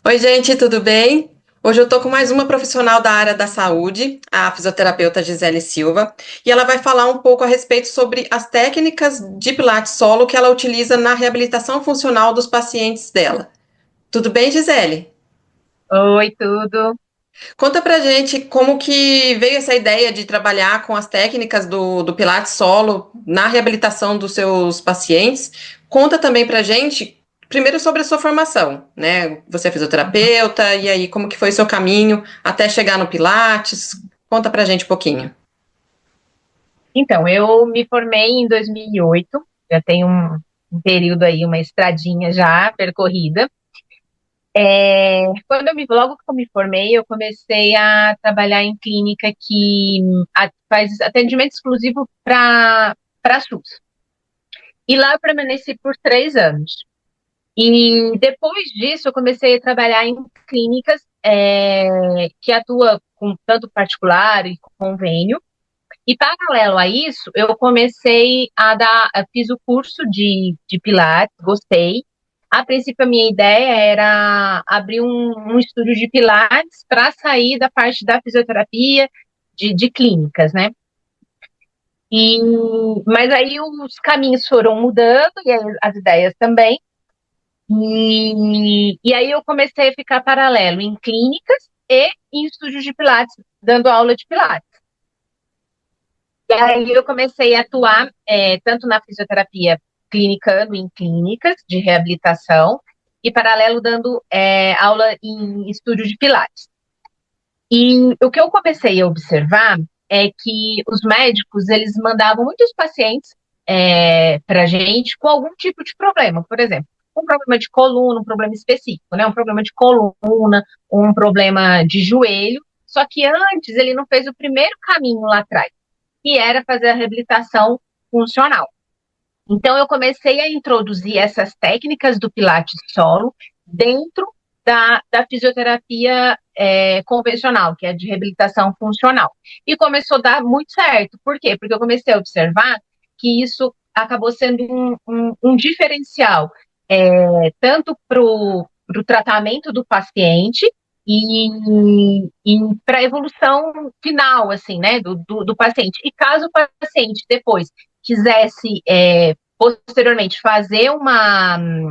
Oi, gente, tudo bem? Hoje eu estou com mais uma profissional da área da saúde, a fisioterapeuta Gisele Silva, e ela vai falar um pouco a respeito sobre as técnicas de Pilates solo que ela utiliza na reabilitação funcional dos pacientes dela. Tudo bem, Gisele? Oi, tudo. Conta pra gente como que veio essa ideia de trabalhar com as técnicas do Pilates solo na reabilitação dos seus pacientes. Conta também pra gente, primeiro sobre a sua formação, né? Você é fisioterapeuta, e aí como que foi o seu caminho até chegar no Pilates? Conta pra gente um pouquinho. Então, eu me formei em 2008, já tenho um período aí, uma estradinha já percorrida. Logo que eu me formei, eu comecei a trabalhar em clínica que faz atendimento exclusivo para SUS. E lá eu permaneci por 3 anos. E depois disso, eu comecei a trabalhar em clínicas que atua com tanto particular e convênio. E paralelo a isso, eu fiz o curso de Pilates, gostei. A princípio, a minha ideia era abrir um estúdio de Pilates para sair da parte da fisioterapia, de clínicas, né? E, mas aí os caminhos foram mudando e as ideias também. E aí eu comecei a ficar paralelo em clínicas e em estúdios de Pilates, dando aula de Pilates. E aí eu comecei a atuar tanto na fisioterapia, clinicando em clínicas de reabilitação e paralelo dando aula em estúdio de Pilates. E o que eu comecei a observar é que os médicos, eles mandavam muitos pacientes para a gente com algum tipo de problema. Por exemplo, um problema de coluna, um problema específico, né? Um problema de coluna, um problema de joelho. Só que antes ele não fez o primeiro caminho lá atrás, que era fazer a reabilitação funcional. Então, eu comecei a introduzir essas técnicas do Pilates solo dentro da fisioterapia convencional, que é de reabilitação funcional. E começou a dar muito certo. Por quê? Porque eu comecei a observar que isso acabou sendo um diferencial, tanto para o tratamento do paciente e para a evolução final, assim, né, do paciente. E caso o paciente depois quisesse posteriormente fazer uma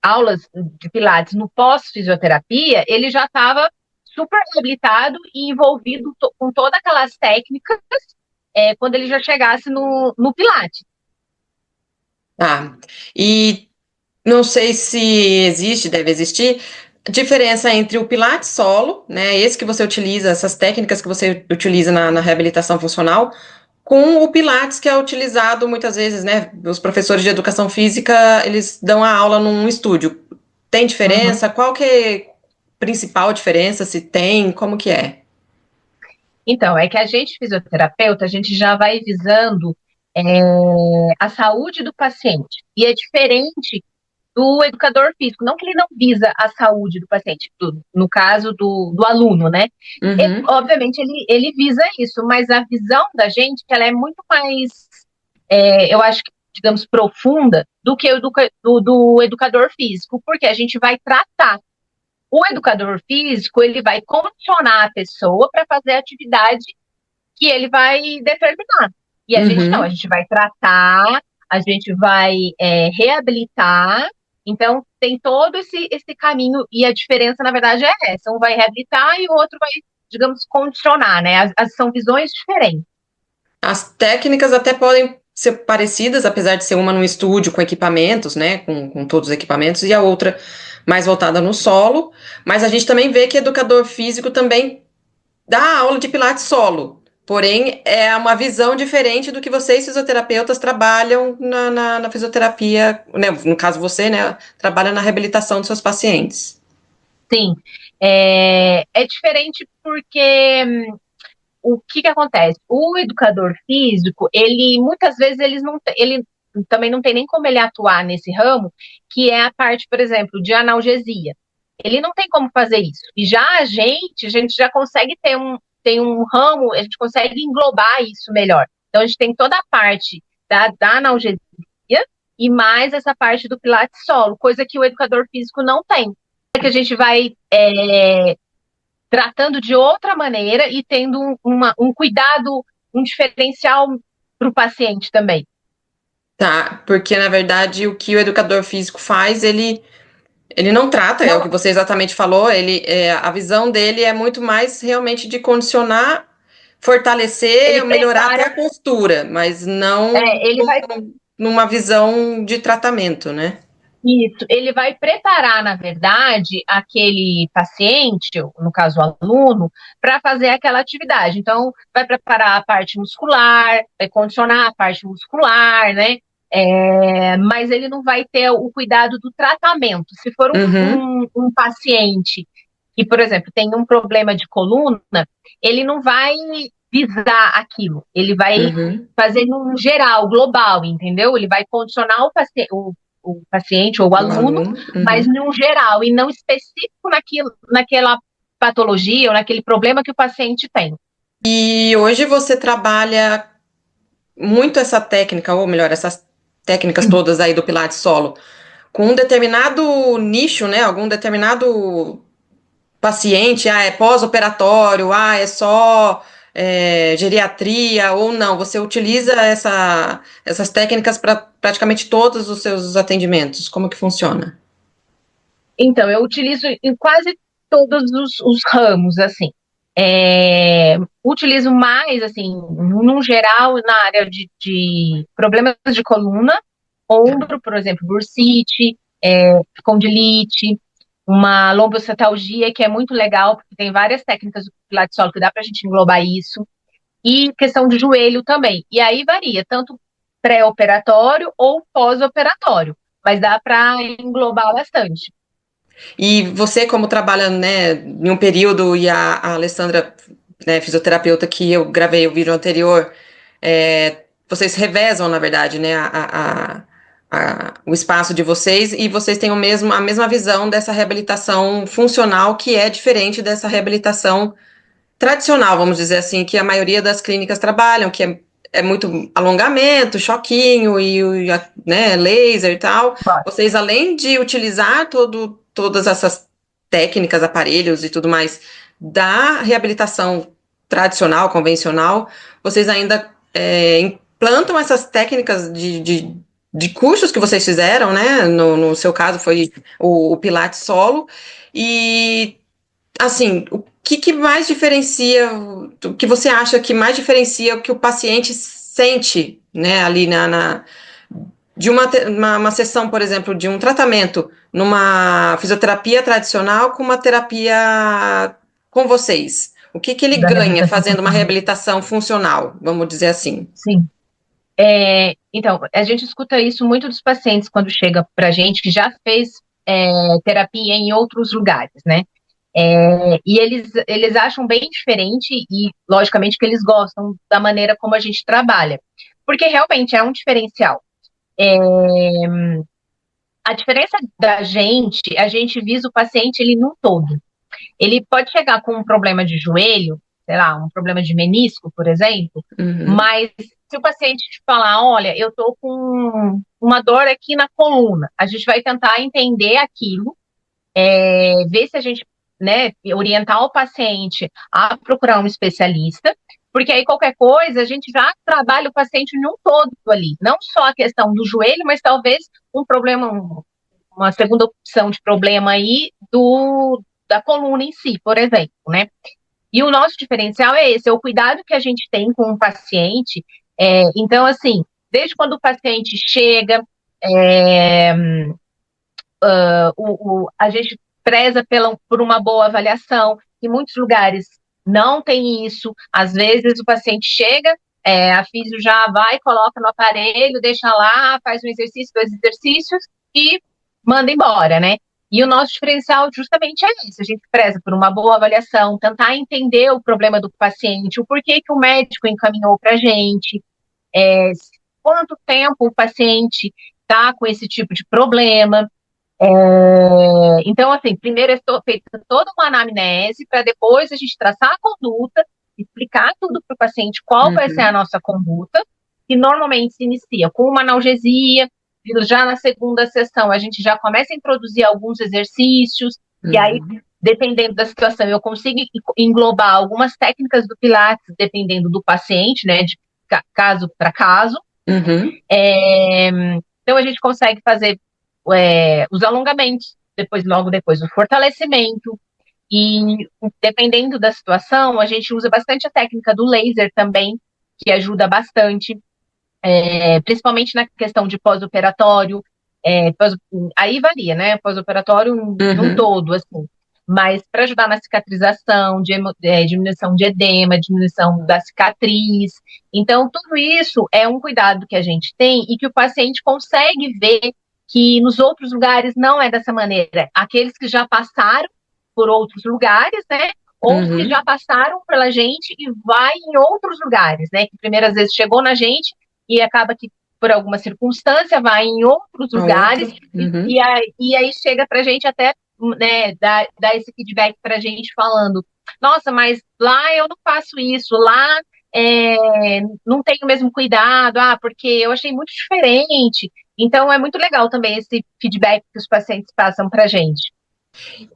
aulas de Pilates no pós-fisioterapia, ele já estava super habilitado e envolvido com todas aquelas técnicas quando ele já chegasse no Pilates. Ah, e não sei se existe, deve existir, diferença entre o Pilates solo, né? Esse que você utiliza, essas técnicas que você utiliza na reabilitação funcional, com o Pilates que é utilizado muitas vezes, né? Os professores de educação física, eles dão a aula num estúdio. Tem Uhum. diferença? Qual que é a principal diferença? Se tem, como que é? Então, é que a gente, fisioterapeuta, a gente já vai visando é, a saúde do paciente. E é diferente do educador físico. Não que ele não visa a saúde do paciente, no caso do aluno, né? Uhum. Obviamente ele visa isso, mas a visão da gente, ela é muito mais, eu acho que, digamos, profunda do que do educador físico, porque a gente vai tratar. O educador físico, ele vai condicionar a pessoa para fazer a atividade que ele vai determinar. E a gente não, a Uhum. gente vai tratar, a gente vai reabilitar. Então, tem todo esse caminho, e a diferença, na verdade, é essa. Um vai reabilitar e o outro vai, digamos, condicionar, né? São visões diferentes. As técnicas até podem ser parecidas, apesar de ser uma num estúdio com equipamentos, né? Com todos os equipamentos, e a outra mais voltada no solo. Mas a gente também vê que educador físico também dá aula de Pilates solo. Porém, é uma visão diferente do que vocês, fisioterapeutas, trabalham na fisioterapia, né? No caso, você, né? Trabalha na reabilitação dos seus pacientes. Sim, é diferente porque o que que acontece? O educador físico, ele muitas vezes ele também não tem nem como ele atuar nesse ramo, que é a parte, por exemplo, de analgesia. Ele não tem como fazer isso. E já a gente já consegue tem um ramo, a gente consegue englobar isso melhor. Então a gente tem toda a parte da analgesia e mais essa parte do Pilates solo, coisa que o educador físico não tem. Que a gente vai tratando de outra maneira e tendo um cuidado, um diferencial para o paciente também. Tá, porque na verdade o que o educador físico faz, ele não trata, é o Não, que você exatamente falou, a visão dele é muito mais realmente de condicionar, ele fortalecer, melhorar até prepara, a postura, mas não ele vai numa visão de tratamento, né? isso, ele vai preparar, na verdade, aquele paciente, no caso o aluno, para fazer aquela atividade. Então, vai preparar a parte muscular, vai condicionar a parte muscular, né? Mas ele não vai ter o cuidado do tratamento. Se for Uhum, um paciente que, por exemplo, tem um problema de coluna, ele não vai visar aquilo, ele vai uhum, fazer num geral, global, entendeu? Ele vai condicionar o paciente ou o o aluno, aluno, mas uhum. num geral e não específico naquela patologia ou naquele problema que o paciente tem. E hoje você trabalha muito essa técnica, ou melhor, essas técnicas todas aí do Pilates solo, com um determinado nicho, né? Algum determinado paciente, é pós-operatório, é só geriatria ou não. Você utiliza essas técnicas para praticamente todos os seus atendimentos. Como que funciona? Então, eu utilizo em quase todos os ramos, assim. Utilizo mais, assim, num geral, na área de problemas de coluna, ombro, por exemplo, bursite, condilite, uma lombocetalgia, que é muito legal, porque tem várias técnicas do Pilates solo que dá para a gente englobar isso, e questão de joelho também. E aí varia, tanto pré-operatório ou pós-operatório, mas dá para englobar bastante. E você, como trabalha, né, em um período, e a Alessandra, né, fisioterapeuta que eu gravei o vídeo anterior, vocês revezam, na verdade, né, o espaço de vocês e vocês têm a mesma visão dessa reabilitação funcional que é diferente dessa reabilitação tradicional, vamos dizer assim, que a maioria das clínicas trabalham, que é muito alongamento, choquinho né, laser e tal. Vocês, além de utilizar todas essas técnicas, aparelhos e tudo mais da reabilitação tradicional, convencional, vocês ainda implantam essas técnicas de cursos que vocês fizeram, né? No seu caso foi o Pilates solo, e assim, o que mais diferencia, o que você acha que mais diferencia o que o paciente sente, né, ali de uma sessão, por exemplo, de um tratamento numa fisioterapia tradicional com uma terapia com vocês? O que ele Da ganha reabilitação fazendo uma funcional. reabilitação funcional, vamos dizer assim? Sim. Então, a gente escuta isso muito dos pacientes quando chega para a gente que já fez terapia em outros lugares, né? E eles acham bem diferente e, logicamente, que eles gostam da maneira como a gente trabalha, porque realmente é um diferencial. É, a diferença da gente, a gente visa o paciente ele num todo. Ele pode chegar com um problema de joelho, sei lá, um problema de menisco, por exemplo, Uhum, mas se o paciente te falar, olha, eu tô com uma dor aqui na coluna, a gente vai tentar entender aquilo, ver se a gente, né, orientar o paciente a procurar um especialista, porque aí qualquer coisa a gente já trabalha o paciente em um todo ali, não só a questão do joelho, mas talvez um problema, uma segunda opção de problema aí da coluna em si, por exemplo, né? E o nosso diferencial é esse, é o cuidado que a gente tem com o paciente. Então, assim, desde quando o paciente chega, é, a gente preza por uma boa avaliação. Em muitos lugares não tem isso. Às vezes o paciente chega, a físio já vai, coloca no aparelho, deixa lá, faz um exercício, dois exercícios e manda embora, né? E o nosso diferencial justamente é esse. A gente preza por uma boa avaliação, tentar entender o problema do paciente, o porquê que o médico encaminhou para a gente, é, quanto tempo o paciente está com esse tipo de problema. Então, assim, primeiro é feita toda uma anamnese para depois a gente traçar a conduta, explicar tudo para o paciente qual vai ser a uhum. nossa conduta, que normalmente se inicia com uma analgesia, já na segunda sessão, a gente já começa a introduzir alguns exercícios, e aí, Uhum. dependendo da situação, eu consigo englobar algumas técnicas do Pilates, dependendo do paciente, né, de caso para caso. Uhum. É, então, a gente consegue fazer os alongamentos, logo depois, o fortalecimento, e dependendo da situação, a gente usa bastante a técnica do laser também, que ajuda bastante, principalmente na questão de pós-operatório. Aí varia, né? Pós-operatório num Uhum. todo, assim. Mas para ajudar na cicatrização, diminuição de edema, diminuição da cicatriz. Então, tudo isso é um cuidado que a gente tem e que o paciente consegue ver que nos outros lugares não é dessa maneira. Aqueles que já passaram por outros lugares, né? Ou os que já Uhum. passaram pela gente e vai em outros lugares, né? Que primeiras vezes chegou na gente e acaba que por alguma circunstância vai em outros A lugares outra. Uhum. e aí chega para a gente até, né, dar esse feedback para a gente falando, nossa, mas lá eu não faço isso, lá não tenho o mesmo cuidado, porque eu achei muito diferente. Então é muito legal também esse feedback que os pacientes passam para a gente.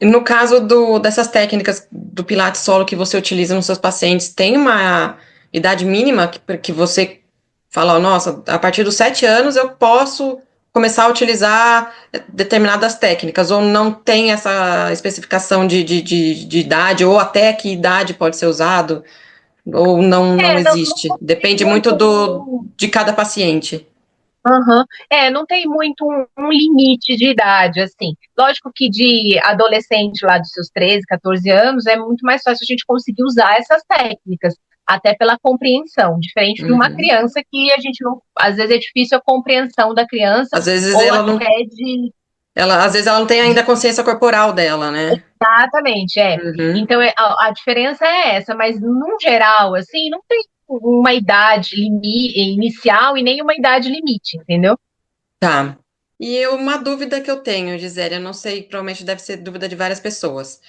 E no caso dessas técnicas do Pilates solo que você utiliza nos seus pacientes, tem uma idade mínima que você fala, ó, nossa, a partir dos 7 anos eu posso começar a utilizar determinadas técnicas, ou não tem essa especificação de idade, ou até que idade pode ser usado, ou não Não existe. tem Depende muito muito. de cada paciente. Aham. Não tem muito um limite de idade, assim. Lógico que de adolescente lá dos seus 13, 14 anos, é muito mais fácil a gente conseguir usar essas técnicas, até pela compreensão, diferente de uma Uhum. criança que a gente não, às vezes é difícil a compreensão da criança, Às vezes ou ela não, até de. às vezes ela não tem ainda a consciência corporal dela, né? Exatamente, é. Uhum. Então, a diferença é essa, mas no geral, assim, não tem uma idade inicial e nem uma idade limite, entendeu? Tá. E uma dúvida que eu tenho, Gisele, eu não sei, provavelmente deve ser dúvida de várias pessoas.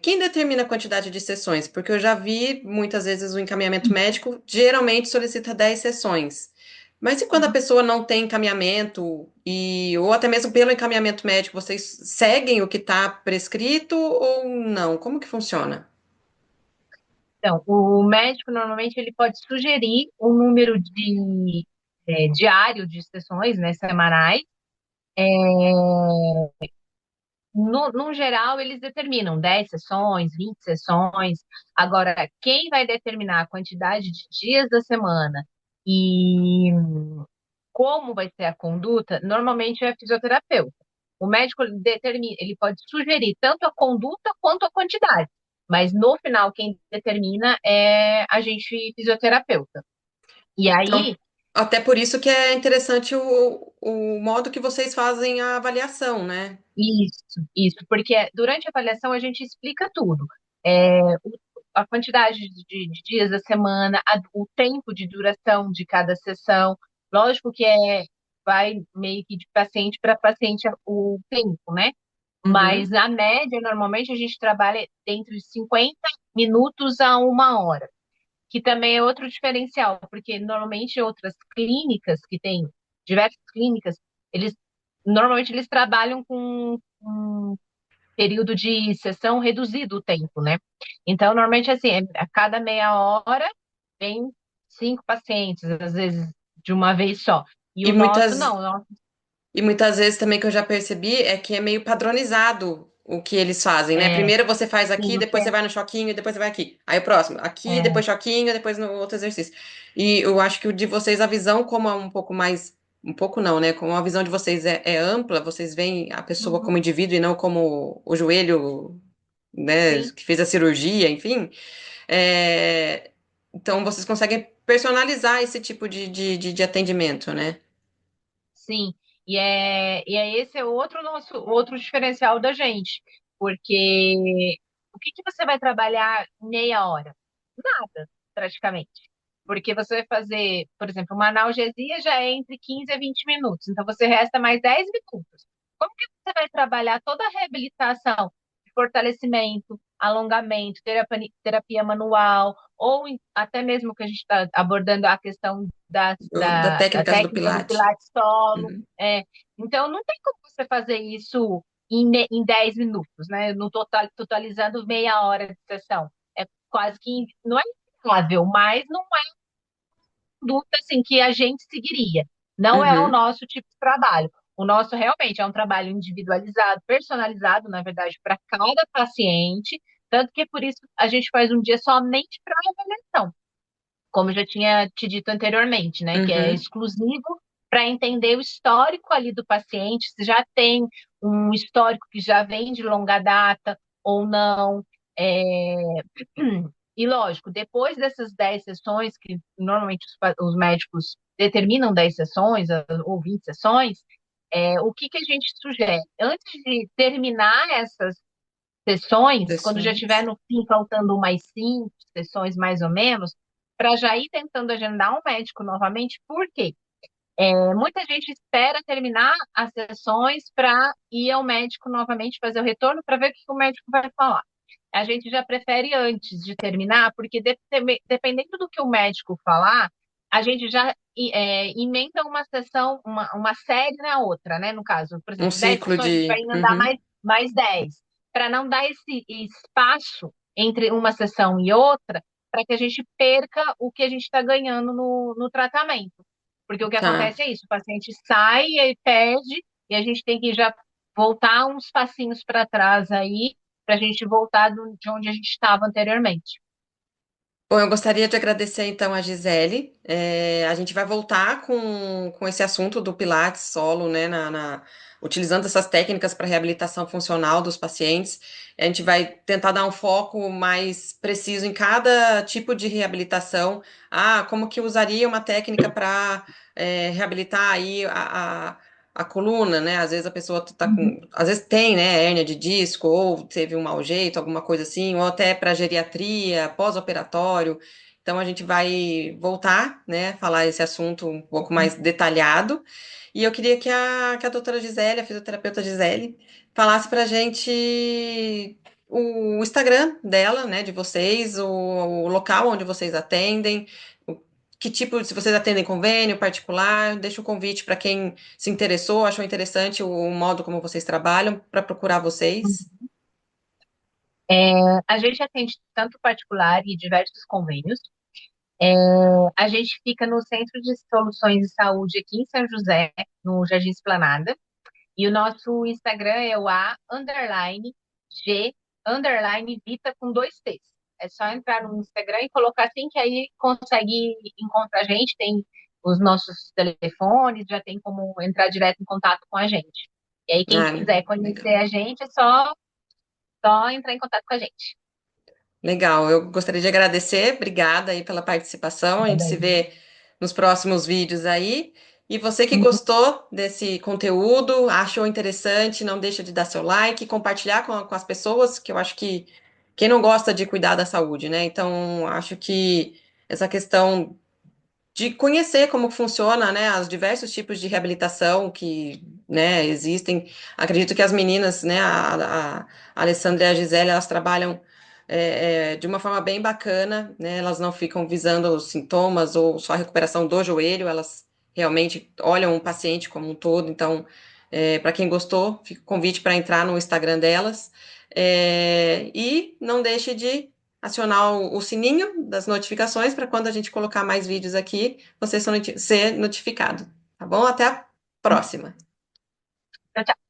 Quem determina a quantidade de sessões? Porque eu já vi muitas vezes o encaminhamento médico geralmente solicita 10 sessões. Mas e quando a pessoa não tem encaminhamento ou até mesmo pelo encaminhamento médico, vocês seguem o que está prescrito ou não? Como que funciona? Então, o médico normalmente ele pode sugerir um número diário de sessões, né, semanais. É, no geral, eles determinam 10 sessões, 20 sessões. Agora, quem vai determinar a quantidade de dias da semana e como vai ser a conduta, normalmente é a fisioterapeuta. O médico determina, ele pode sugerir tanto a conduta quanto a quantidade, mas no final quem determina é a gente fisioterapeuta. E Então, aí, até por isso que é interessante o modo que vocês fazem a avaliação, né? isso, porque durante a avaliação a gente explica tudo. A quantidade de dias da semana, o tempo de duração de cada sessão. Lógico que vai meio que de paciente para paciente o tempo, né? Uhum. Mas a média, normalmente, a gente trabalha entre 50 minutos a 1 hora, que também é outro diferencial, porque normalmente outras clínicas, que tem diversas clínicas, eles normalmente eles trabalham com um período de sessão reduzido o tempo, né? Então, normalmente, assim, a cada meia hora vem 5 pacientes, às vezes de uma vez só. E E o nosso, muitas, não, o nosso e muitas vezes também que eu já percebi é que é meio padronizado o que eles fazem, né? é, Primeiro você faz sim, aqui, o que depois você vai no choquinho e depois você vai aqui. Aí o próximo, aqui, é, depois choquinho, depois no outro exercício. E eu acho que o de vocês, a visão, como é um pouco mais. Um pouco não, né? Como a visão de vocês é ampla, vocês veem a pessoa uhum, como indivíduo e não como o joelho, né, sim, que fez a cirurgia, enfim. É, então vocês conseguem personalizar esse tipo de atendimento, né? sim. E esse é outro diferencial da gente, porque o que que você vai trabalhar meia hora? Nada, praticamente. Porque você vai fazer, por exemplo, uma analgesia já é entre 15 a 20 minutos, então você resta mais 10 minutos. Como que você vai trabalhar toda a reabilitação, fortalecimento, alongamento, terapia manual, ou até mesmo que a gente está abordando a questão Da da técnicas do técnica do Pilates. Pilates solo. Uhum. Então, não tem como você fazer isso em 10 minutos, né? No totalizando meia hora de sessão. É quase que, não é inviável, mas não é conduta assim, que a gente seguiria. Não é o Uhum. nosso tipo de trabalho. O nosso realmente é um trabalho individualizado, personalizado, na verdade, para cada paciente, tanto que por isso a gente faz um dia somente para avaliação, como eu já tinha te dito anteriormente, né, que é Uhum. exclusivo para entender o histórico ali do paciente, se já tem um histórico que já vem de longa data ou não. É, E lógico, depois dessas 10 sessões, que normalmente os médicos determinam 10 sessões ou 20 sessões, o que a gente sugere? Antes de terminar essas sessões, quando já estiver Sessões. no fim, faltando mais 5 sessões mais ou menos, para já ir tentando agendar um médico novamente, por quê? Muita gente espera terminar as sessões para ir ao médico novamente, fazer o retorno, para ver o que o médico vai falar. A gente já prefere antes de terminar, porque dependendo do que o médico falar, a gente já emenda uma sessão, uma série na outra, né? No caso, por Um exemplo, 10 ciclo sessões, a gente vai de. emendar Uhum. mais 10, para não dar esse espaço entre uma sessão e outra, para que a gente perca o que a gente está ganhando no tratamento. Porque o que Tá. acontece é isso, o paciente sai e aí perde, e a gente tem que já voltar uns passinhos para trás aí, para a gente voltar de onde a gente estava anteriormente. Bom, eu gostaria de agradecer então a Gisele. A gente vai voltar com esse assunto do Pilates solo, né, utilizando essas técnicas para reabilitação funcional dos pacientes. A gente vai tentar dar um foco mais preciso em cada tipo de reabilitação. Ah, como que usaria uma técnica para reabilitar aí a coluna, né? Às vezes a pessoa tá Uhum. com, às vezes tem, né, hérnia de disco, ou teve um mau jeito, alguma coisa assim, ou até para geriatria, pós-operatório. Então a gente vai voltar, né, falar esse assunto um pouco mais detalhado. E eu queria que a doutora Gisele, a fisioterapeuta Gisele, falasse pra gente o Instagram dela, né, de vocês, o local onde vocês atendem, que tipo, se vocês atendem convênio particular, deixa o convite para quem se interessou, achou interessante o modo como vocês trabalham, para procurar vocês. A gente atende tanto particular e diversos convênios. A gente fica no Centro de Soluções de Saúde aqui em São José, no Jardim Esplanada. E o nosso Instagram é o A_G_Vita com 2 T's. É só entrar no Instagram e colocar assim que aí consegue encontrar a gente. Tem os nossos telefones, já tem como entrar direto em contato com a gente. E aí, quem Ah, quiser conhecer legal. a gente, é só entrar em contato com a gente. Legal, eu gostaria de agradecer, obrigada aí pela participação. A gente se vê nos próximos vídeos aí. E você que gostou desse conteúdo, achou interessante, não deixa de dar seu like, compartilhar com as pessoas, que eu acho que quem não gosta de cuidar da saúde, né? Então, acho que essa questão de conhecer como funciona, né, os diversos tipos de reabilitação que, né, existem. Acredito que as meninas, né, a Alessandra e a Gisele, elas trabalham de uma forma bem bacana, né, elas não ficam visando os sintomas ou só a recuperação do joelho, elas realmente olham o paciente como um todo. Então, para quem gostou, fica o convite para entrar no Instagram delas. E não deixe de acionar o sininho das notificações para quando a gente colocar mais vídeos aqui, você ser notificado, tá bom? Até a próxima. Tchau, tchau.